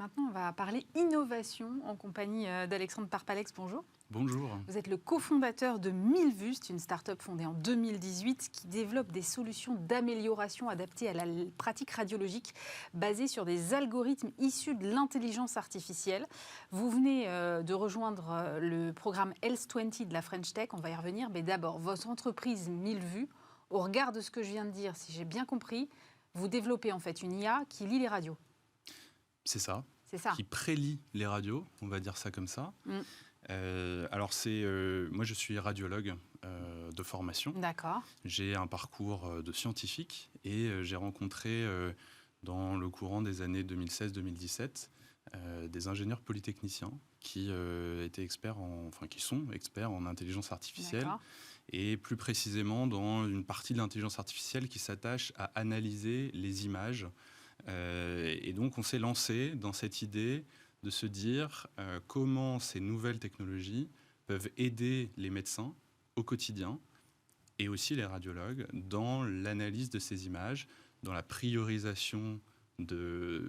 maintenant, on va parler innovation en compagnie d'Alexandre Parpalex. Bonjour. Bonjour. Vous êtes le cofondateur de 1000vues, c'est une start-up fondée en 2018 qui développe des solutions d'amélioration adaptées à la pratique radiologique basées sur des algorithmes issus de l'intelligence artificielle. Vous venez de rejoindre le programme Health20 de la French Tech, on va y revenir, mais d'abord, votre entreprise 1000vues, au regard de ce que je viens de dire, si j'ai bien compris, vous développez en fait une IA qui lit les radios. C'est ça. C'est ça. Qui prélit les radios, on va dire ça comme ça. Alors, moi, je suis radiologue de formation. D'accord. J'ai un parcours de scientifique et j'ai rencontré, dans le courant des années 2016-2017, des ingénieurs polytechniciens qui sont experts en intelligence artificielle. D'accord. Et plus précisément dans une partie de l'intelligence artificielle qui s'attache à analyser les images. Et donc, on s'est lancé dans cette idée de se dire comment ces nouvelles technologies peuvent aider les médecins au quotidien et aussi les radiologues dans l'analyse de ces images, dans la priorisation des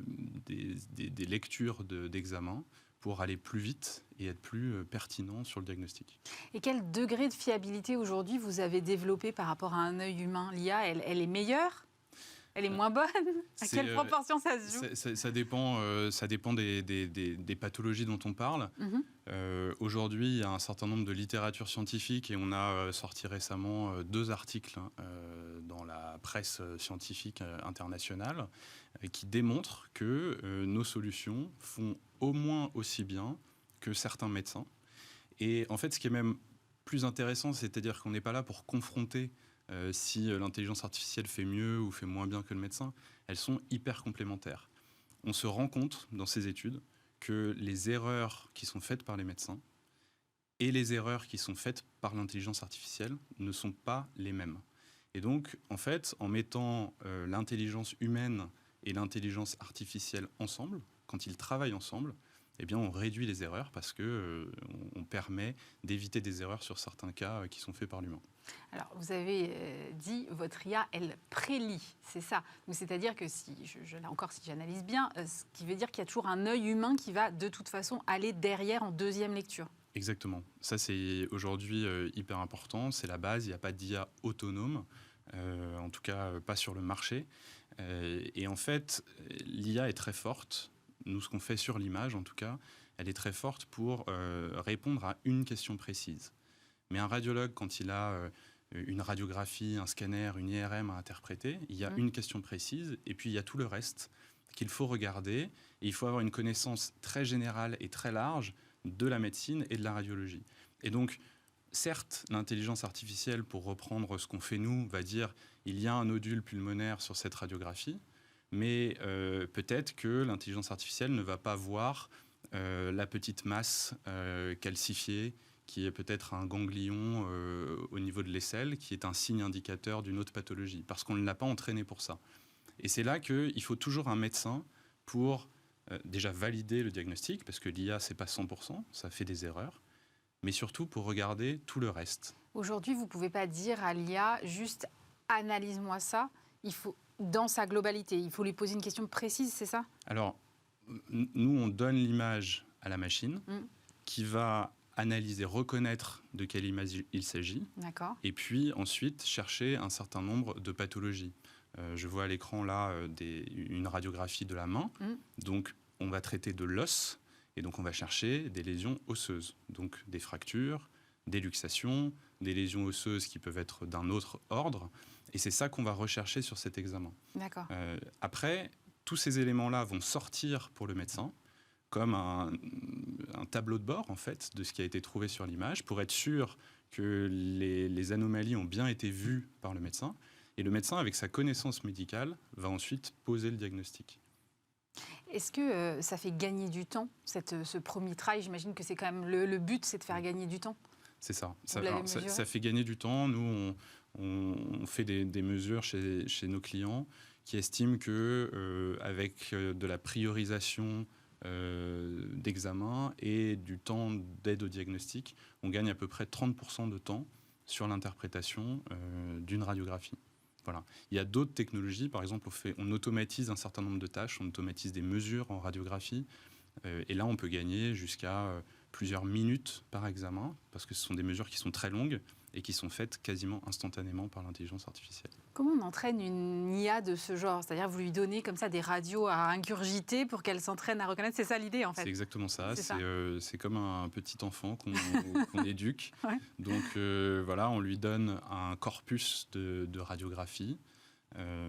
lectures d'examen pour aller plus vite et être plus pertinent sur le diagnostic. Et quel degré de fiabilité aujourd'hui vous avez développé par rapport à un œil humain? L'IA, elle est meilleure? Elle est moins bonne? À quelle proportion ça se joue? Ça dépend des pathologies dont on parle. Aujourd'hui, il y a un certain nombre de littératures scientifiques et on a sorti récemment 2 articles dans la presse scientifique internationale qui démontrent que nos solutions font au moins aussi bien que certains médecins. Et en fait, ce qui est même plus intéressant, c'est-à-dire qu'on n'est pas là pour confronter si l'intelligence artificielle fait mieux ou fait moins bien que le médecin. Elles sont hyper complémentaires. On se rend compte dans ces études que les erreurs qui sont faites par les médecins et les erreurs qui sont faites par l'intelligence artificielle ne sont pas les mêmes. Et donc, en fait, en mettant l'intelligence humaine et l'intelligence artificielle ensemble, quand ils travaillent ensemble, eh bien, on réduit les erreurs parce qu'on permet d'éviter des erreurs sur certains cas qui sont faits par l'humain. Alors, vous avez dit, votre IA, elle prélit, c'est ça. C'est-à-dire que, là encore, si j'analyse bien, ce qui veut dire qu'il y a toujours un œil humain qui va, de toute façon, aller derrière en deuxième lecture. Exactement. Ça, c'est aujourd'hui hyper important. C'est la base. Il n'y a pas d'IA autonome, en tout cas pas sur le marché. Et en fait, l'IA est très forte. Nous, ce qu'on fait sur l'image, en tout cas, elle est très forte pour répondre à une question précise. Mais un radiologue, quand il a une radiographie, un scanner, une IRM à interpréter, il y a une question précise et puis il y a tout le reste qu'il faut regarder. Et il faut avoir une connaissance très générale et très large de la médecine et de la radiologie. Et donc, certes, l'intelligence artificielle, pour reprendre ce qu'on fait nous, va dire il y a un nodule pulmonaire sur cette radiographie, mais peut-être que l'intelligence artificielle ne va pas voir la petite masse calcifiée qui est peut-être un ganglion au niveau de l'aisselle, qui est un signe indicateur d'une autre pathologie, parce qu'on ne l'a pas entraîné pour ça. Et c'est là qu'il faut toujours un médecin pour déjà valider le diagnostic, parce que l'IA, c'est pas 100%, ça fait des erreurs, mais surtout pour regarder tout le reste. Aujourd'hui, vous ne pouvez pas dire à l'IA, juste analyse-moi ça, il faut, dans sa globalité, il faut lui poser une question précise, c'est ça? Alors, nous, on donne l'image à la machine, qui va analyser, reconnaître de quelle image il s'agit, et puis ensuite chercher un certain nombre de pathologies. Je vois à l'écran là une radiographie de la main, donc on va traiter de l'os, et donc on va chercher des lésions osseuses, donc des fractures, des luxations, des lésions osseuses qui peuvent être d'un autre ordre, et c'est ça qu'on va rechercher sur cet examen. Après, tous ces éléments-là vont sortir pour le médecin, comme un tableau de bord, en fait, de ce qui a été trouvé sur l'image, pour être sûr que les anomalies ont bien été vues par le médecin. Et le médecin, avec sa connaissance médicale, va ensuite poser le diagnostic. Est-ce que ça fait gagner du temps, ce premier travail? J'imagine que c'est quand même le but, c'est de faire gagner du temps. C'est ça. Ça fait gagner du temps. Nous, on fait des mesures chez nos clients qui estiment qu'avec de la priorisation d'examen et du temps d'aide au diagnostic, on gagne à peu près 30% de temps sur l'interprétation d'une radiographie. Voilà. Il y a d'autres technologies, par exemple, on automatise un certain nombre de tâches, on automatise des mesures en radiographie, et là, on peut gagner jusqu'à plusieurs minutes par examen, parce que ce sont des mesures qui sont très longues et qui sont faites quasiment instantanément par l'intelligence artificielle. Comment on entraîne une IA de ce genre? C'est-à-dire vous lui donnez comme ça des radios à ingurgiter pour qu'elle s'entraîne à reconnaître? C'est ça l'idée en fait? C'est exactement ça. C'est ça. C'est comme un petit enfant qu'on éduque. Ouais. Donc voilà, on lui donne un corpus de radiographie,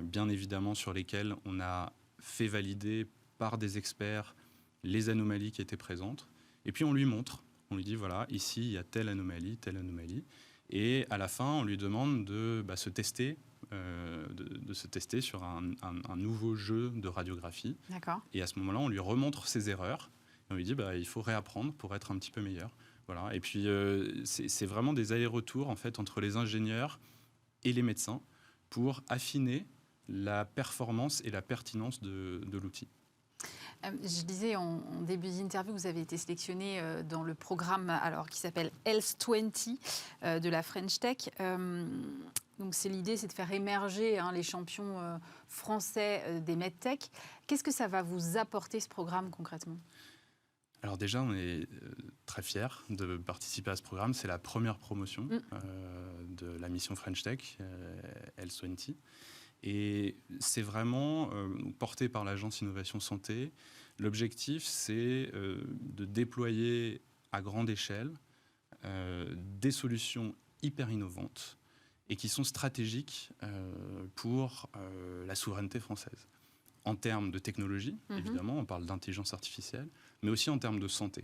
bien évidemment sur lesquels on a fait valider par des experts les anomalies qui étaient présentes. Et puis on lui montre, on lui dit voilà, ici il y a telle anomalie, telle anomalie. Et à la fin, on lui demande de se tester, de se tester sur un nouveau jeu de radiographie. D'accord. Et à ce moment-là, on lui remontre ses erreurs. Et on lui dit il faut réapprendre pour être un petit peu meilleur. Voilà. Et puis, c'est vraiment des allers-retours en fait, entre les ingénieurs et les médecins pour affiner la performance et la pertinence de l'outil. Je disais en début d'interview, vous avez été sélectionné dans le programme qui s'appelle Health 20 de la French Tech. Donc l'idée, c'est de faire émerger les champions français des medtech. Qu'est-ce que ça va vous apporter, ce programme, concrètement ? Alors déjà, on est très fiers de participer à ce programme. C'est la première promotion de la mission French Tech, Health 20. Et c'est vraiment porté par l'Agence Innovation Santé. L'objectif, c'est de déployer à grande échelle des solutions hyper innovantes et qui sont stratégiques pour la souveraineté française. En termes de technologie, évidemment, on parle d'intelligence artificielle, mais aussi en termes de santé.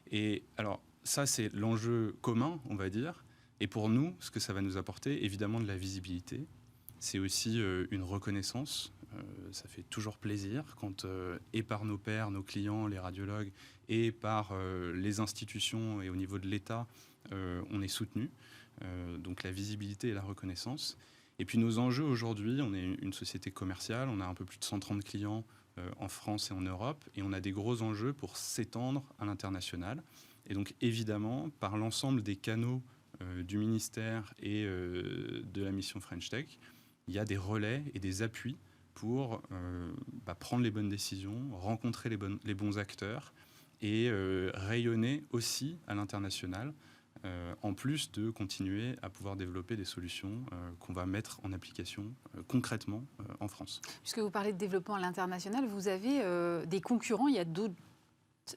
Et alors, ça, c'est l'enjeu commun, on va dire. Et pour nous, ce que ça va nous apporter, évidemment, de la visibilité. C'est aussi une reconnaissance. Ça fait toujours plaisir quand, et par nos pairs, nos clients, les radiologues, et par les institutions et au niveau de l'État, on est soutenu. Donc la visibilité et la reconnaissance. Et puis nos enjeux aujourd'hui, on est une société commerciale, on a un peu plus de 130 clients en France et en Europe, et on a des gros enjeux pour s'étendre à l'international. Et donc évidemment, par l'ensemble des canaux du ministère et de la mission French Tech, il y a des relais et des appuis pour prendre les bonnes décisions, rencontrer les bons acteurs et rayonner aussi à l'international, en plus de continuer à pouvoir développer des solutions qu'on va mettre en application concrètement en France. Puisque vous parlez de développement à l'international, vous avez des concurrents, il y a d'autres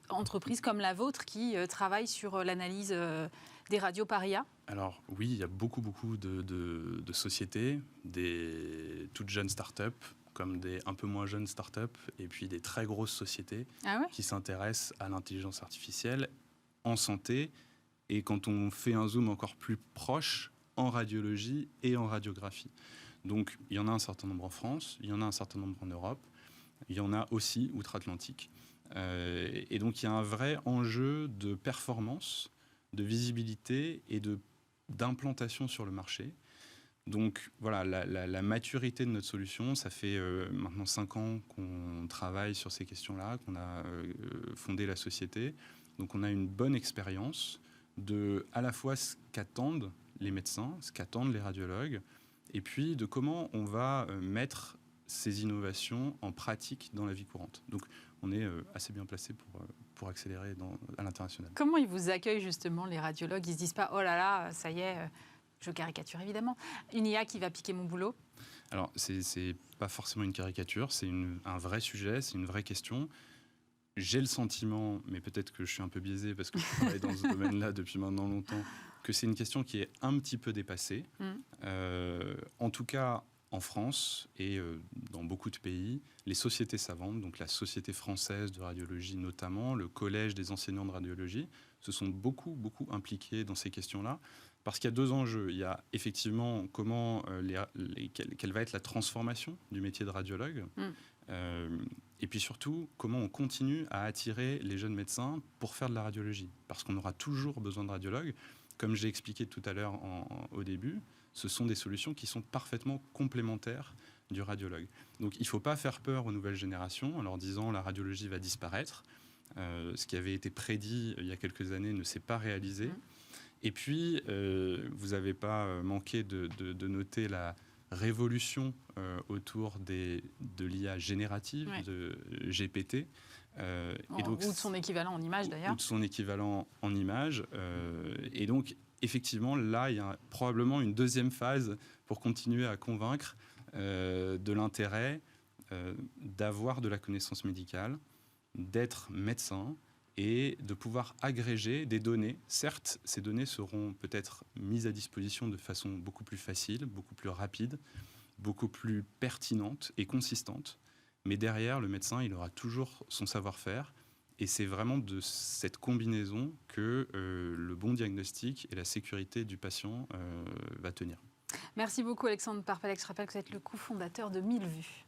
entreprises comme la vôtre qui travaillent sur l'analyse des radios par IA ? Alors oui, il y a beaucoup de sociétés, des toutes jeunes startups, comme des un peu moins jeunes startups, et puis des très grosses sociétés qui s'intéressent à l'intelligence artificielle en santé. Et quand on fait un zoom encore plus proche, en radiologie et en radiographie. Donc il y en a un certain nombre en France, il y en a un certain nombre en Europe, il y en a aussi outre-Atlantique. Et donc il y a un vrai enjeu de performance, de visibilité et d'implantation sur le marché. Donc voilà, la maturité de notre solution, ça fait maintenant 5 ans qu'on travaille sur ces questions-là, qu'on a fondé la société. Donc on a une bonne expérience de à la fois ce qu'attendent les médecins, ce qu'attendent les radiologues, et puis de comment on va mettre ces innovations en pratique dans la vie courante. Donc on est assez bien placé pour accélérer à l'international. Comment ils vous accueillent justement, les radiologues ? Ils ne se disent pas « Oh là là, ça y est, je caricature évidemment, une IA qui va piquer mon boulot ». Alors c'est pas forcément une caricature, c'est un vrai sujet, c'est une vraie question. J'ai le sentiment, mais peut-être que je suis un peu biaisé parce que je travaille dans ce domaine-là depuis maintenant longtemps, que c'est une question qui est un petit peu dépassée. En tout cas, en France et dans beaucoup de pays, les sociétés savantes, donc la Société française de radiologie notamment, le Collège des enseignants de radiologie, se sont beaucoup impliqués dans ces questions-là. Parce qu'il y a 2 enjeux. Il y a effectivement quelle va être la transformation du métier de radiologue. Et puis surtout, comment on continue à attirer les jeunes médecins pour faire de la radiologie. Parce qu'on aura toujours besoin de radiologues. Comme j'ai expliqué tout à l'heure au début, ce sont des solutions qui sont parfaitement complémentaires du radiologue. Donc il ne faut pas faire peur aux nouvelles générations en leur disant la radiologie va disparaître. Ce qui avait été prédit il y a quelques années ne s'est pas réalisé. Et puis, vous n'avez pas manqué de noter révolution autour de l'IA générative, de GPT. Ou de son équivalent en image d'ailleurs. Ou de son équivalent en image. Et donc, effectivement, là, il y a probablement une deuxième phase pour continuer à convaincre de l'intérêt d'avoir de la connaissance médicale, d'être médecin et de pouvoir agréger des données. Certes, ces données seront peut-être mises à disposition de façon beaucoup plus facile, beaucoup plus rapide, beaucoup plus pertinente et consistante. Mais derrière, le médecin, il aura toujours son savoir-faire. Et c'est vraiment de cette combinaison que le bon diagnostic et la sécurité du patient va tenir. Merci beaucoup Alexandre Parpalex. Je rappelle que vous êtes le cofondateur de 1000 vues.